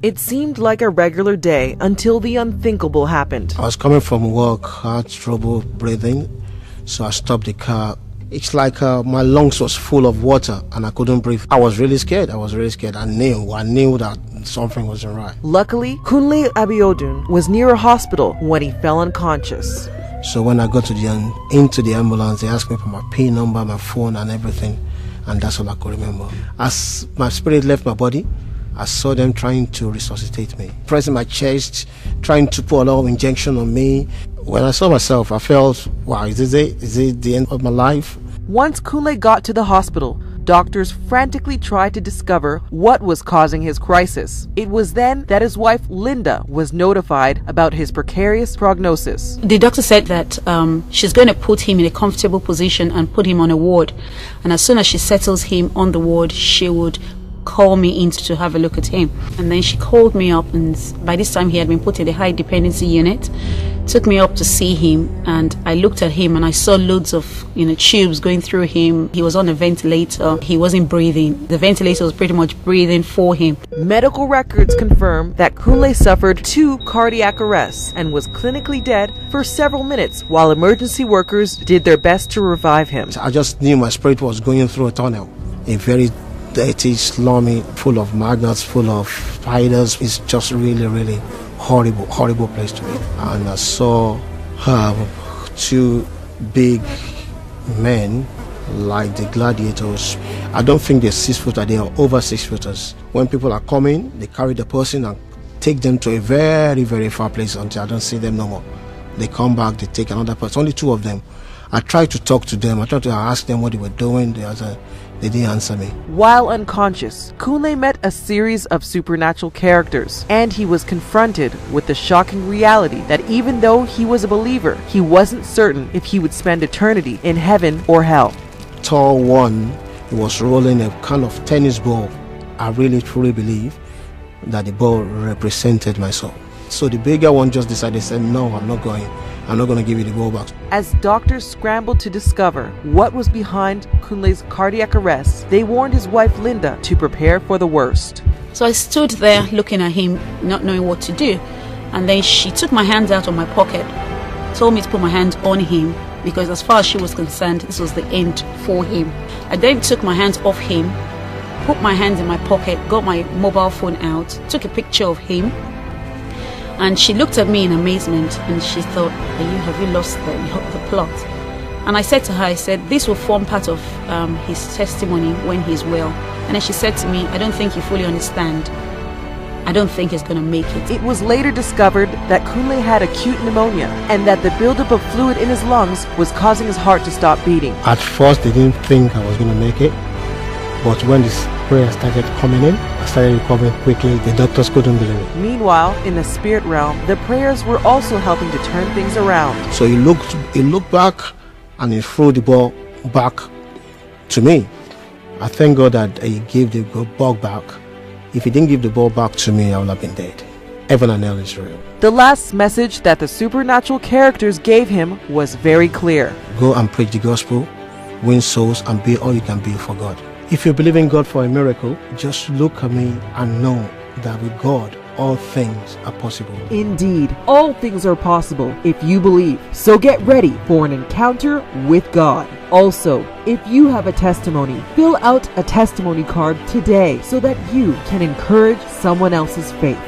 It seemed like a regular day until the unthinkable happened. I was coming from work, I had trouble breathing, so I stopped the car. It's like my lungs was full of water and I couldn't breathe. I was really scared. I knew that something wasn't right. Luckily, Kunle Abiodun was near a hospital when he fell unconscious. So when I got into the ambulance, they asked me for my PIN number, my phone and everything, and that's all I could remember. As my spirit left my body, I saw them trying to resuscitate me, pressing my chest, trying to put a lot of injection on me. When I saw myself, I felt, wow, is it the end of my life? Once Kunle got to the hospital, doctors frantically tried to discover what was causing his crisis. It was then that his wife Linda was notified about his precarious prognosis. The doctor said that she's going to put him in a comfortable position and put him on a ward. And as soon as she settles him on the ward, she would call me in to have a look at him. And then she called me up, and by this time he had been put in the high dependency unit. Took me up to see him, and I looked at him and I saw loads of tubes going through him. He was on a ventilator. He wasn't breathing. The ventilator was pretty much breathing for him. Medical records confirm that Kunle suffered 2 cardiac arrests and was clinically dead for several minutes while emergency workers did their best to revive him. I just knew my spirit was going through a tunnel, a very dirty, slummy, full of maggots, full of spiders. It's just really horrible place to be. And I saw 2 big men like the gladiators. I don't think they're 6 footers, they are over 6 footers. When people are coming, they carry the person and take them to a very far place until I don't see them no more. They come back, they take another person, only 2 of them. I tried to talk to them, I tried to ask them what they were doing. They didn't answer me. While unconscious, Kunle met a series of supernatural characters, and he was confronted with the shocking reality that even though he was a believer, he wasn't certain if he would spend eternity in heaven or hell. Tall one, he was rolling a kind of tennis ball. I really truly believe that the ball represented my soul. So the bigger one just decided, said, no, I'm not going to give you the ball back. As doctors scrambled to discover what was behind Kunle's cardiac arrest, they warned his wife Linda to prepare for the worst. So I stood there looking at him, not knowing what to do. And then she took my hands out of my pocket, told me to put my hand on him, because as far as she was concerned, this was the end for him. I then took my hands off him, put my hands in my pocket, got my mobile phone out, took a picture of him. And she looked at me in amazement and she thought, have you lost the plot? And I said to her, this will form part of his testimony when he's well. And then she said to me, I don't think you fully understand. I don't think he's going to make it. It was later discovered that Kunle had acute pneumonia and that the buildup of fluid in his lungs was causing his heart to stop beating. At first, they didn't think I was going to make it. But when this prayer started coming in, I started recovering quickly. The doctors couldn't believe it. Meanwhile, in the spirit realm, the prayers were also helping to turn things around. So he looked back and he threw the ball back to me. I thank God that he gave the ball back. If he didn't give the ball back to me, I would have been dead. Heaven and hell is real. The last message that the supernatural characters gave him was very clear. Go and preach the gospel, win souls, and be all you can be for God. If you believe in God for a miracle, just look at me and know that with God, all things are possible. Indeed, all things are possible if you believe. So get ready for an encounter with God. Also, if you have a testimony, fill out a testimony card today so that you can encourage someone else's faith.